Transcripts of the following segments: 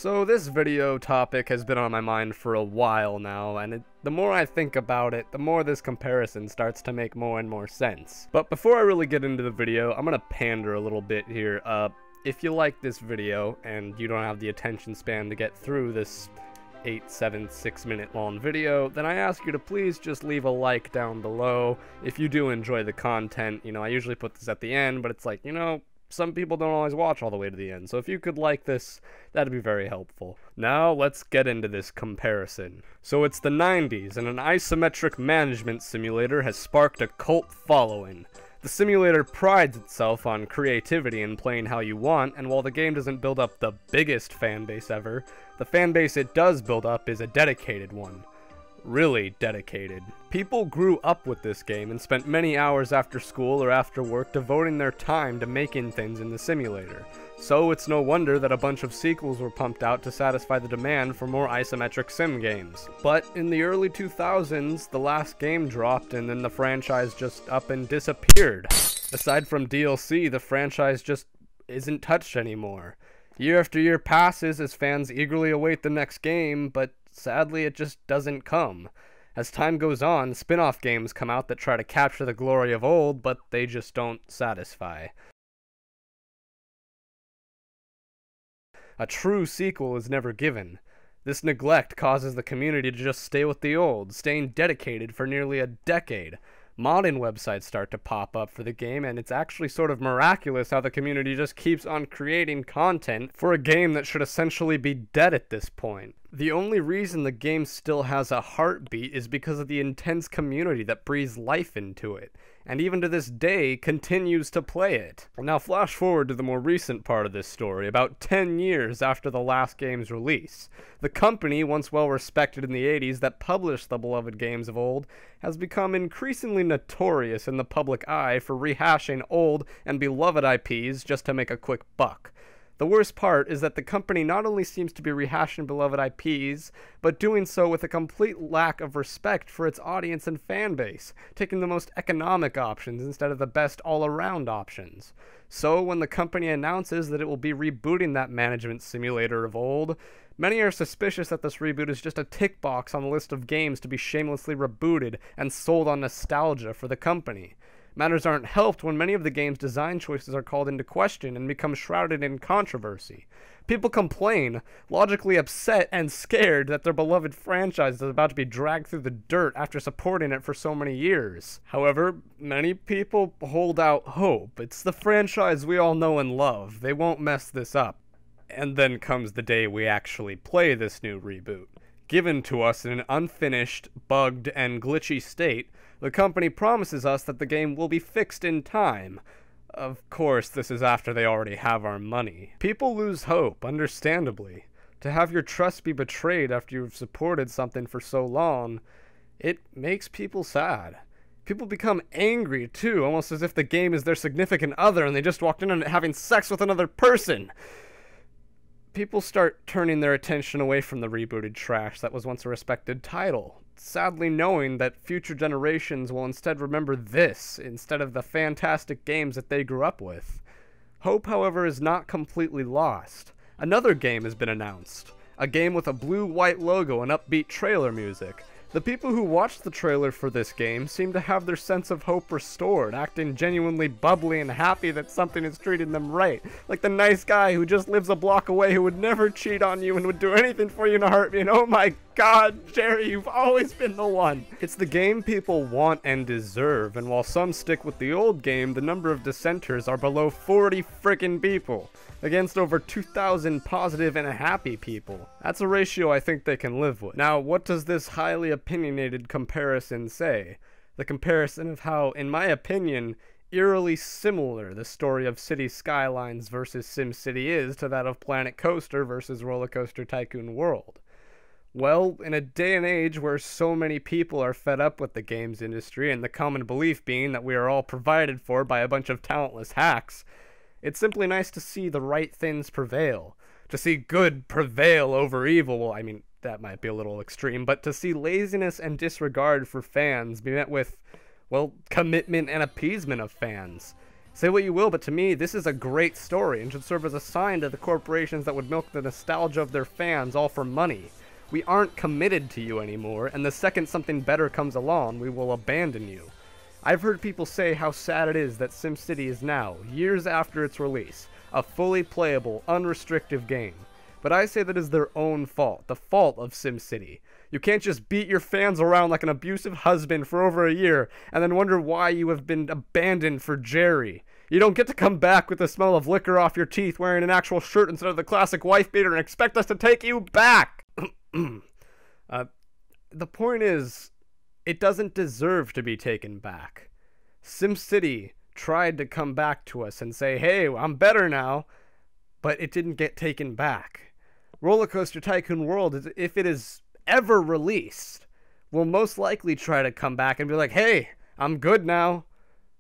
So this video topic has been on my mind for a while now, and the more I think about it, the more this comparison starts to make more and more sense. But before I really get into the video, I'm gonna pander a little bit here. If you like this video, and you don't have the attention span to get through this 6-minute long video, then I ask you to please just leave a like down below if you do enjoy the content. You know, I usually put this at the end, but it's like, you know, some people don't always watch all the way to the end, so if you could like this, that'd be very helpful. Now, let's get into this comparison. So it's the 90s, and an isometric management simulator has sparked a cult following. The simulator prides itself on creativity and playing how you want, and while the game doesn't build up the biggest fanbase ever, the fanbase it does build up is a dedicated one. Really dedicated. People grew up with this game and spent many hours after school or after work devoting their time to making things in the simulator. So it's no wonder that a bunch of sequels were pumped out to satisfy the demand for more isometric sim games. But in the early 2000s, the last game dropped and then the franchise just up and disappeared. Aside from DLC, the franchise just isn't touched anymore. Year after year passes as fans eagerly await the next game, but sadly it just doesn't come. As time goes on, spin-off games come out that try to capture the glory of old, but they just don't satisfy. A true sequel is never given. This neglect causes the community to just stay with the old, staying dedicated for nearly a decade. Modding websites start to pop up for the game, and it's actually sort of miraculous how the community just keeps on creating content for a game that should essentially be dead at this point. The only reason the game still has a heartbeat is because of the intense community that breathes life into it, and even to this day continues to play it. Now flash forward to the more recent part of this story, about 10 years after the last game's release. The company, once well respected in the 80s, that published the beloved games of old, has become increasingly notorious in the public eye for rehashing old and beloved IPs just to make a quick buck. The worst part is that the company not only seems to be rehashing beloved IPs, but doing so with a complete lack of respect for its audience and fanbase, taking the most economic options instead of the best all-around options. So when the company announces that it will be rebooting that management simulator of old, many are suspicious that this reboot is just a tick box on the list of games to be shamelessly rebooted and sold on nostalgia for the company. Matters aren't helped when many of the game's design choices are called into question and become shrouded in controversy. People complain, logically upset and scared that their beloved franchise is about to be dragged through the dirt after supporting it for so many years. However, many people hold out hope. It's the franchise we all know and love. They won't mess this up. And then comes the day we actually play this new reboot. Given to us in an unfinished, bugged, and glitchy state, the company promises us that the game will be fixed in time. Of course, this is after they already have our money. People lose hope, understandably. To have your trust be betrayed after you've supported something for so long, it makes people sad. People become angry, too, almost as if the game is their significant other and they just walked in on it having sex with another person. People start turning their attention away from the rebooted trash that was once a respected title, sadly knowing that future generations will instead remember this instead of the fantastic games that they grew up with. Hope, however, is not completely lost. Another game has been announced, a game with a blue-white logo and upbeat trailer music. The people who watched the trailer for this game seem to have their sense of hope restored, acting genuinely bubbly and happy that something is treating them right, like the nice guy who just lives a block away who would never cheat on you and would do anything for you in a heartbeat. Oh my God, Jerry, you've always been the one. It's the game people want and deserve, and while some stick with the old game, the number of dissenters are below 40 frickin' people, against over 2,000 positive and happy people. That's a ratio I think they can live with. Now, what does this highly opinionated comparison say? The comparison of how, in my opinion, eerily similar the story of City Skylines versus SimCity is to that of Planet Coaster versus Roller Coaster Tycoon World. Well, in a day and age where so many people are fed up with the games industry, and the common belief being that we are all provided for by a bunch of talentless hacks, it's simply nice to see the right things prevail. To see good prevail over evil, well, I mean, that might be a little extreme, but to see laziness and disregard for fans be met with, well, commitment and appeasement of fans. Say what you will, but to me, this is a great story and should serve as a sign to the corporations that would milk the nostalgia of their fans all for money. We aren't committed to you anymore, and the second something better comes along, we will abandon you. I've heard people say how sad it is that SimCity is now, years after its release, a fully playable, unrestricted game. But I say that is their own fault, the fault of SimCity. You can't just beat your fans around like an abusive husband for over a year and then wonder why you have been abandoned for Jerry. You don't get to come back with the smell of liquor off your teeth wearing an actual shirt instead of the classic wife beater and expect us to take you back! The point is, it doesn't deserve to be taken back. SimCity tried to come back to us and say, hey, I'm better now, but it didn't get taken back. Roller Coaster Tycoon World, if it is ever released, will most likely try to come back and be like, hey, I'm good now,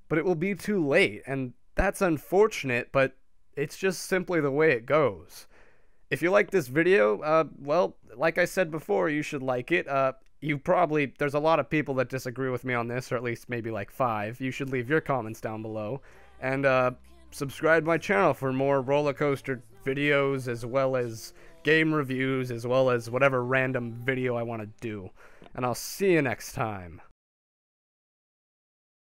but it will be too late, and that's unfortunate, but it's just simply the way it goes. If you like this video, well, like I said before, you should like it. There's a lot of people that disagree with me on this, or at least maybe like 5. You should leave your comments down below. And subscribe to my channel for more roller coaster videos, as well as game reviews, as well as whatever random video I want to do. And I'll see you next time.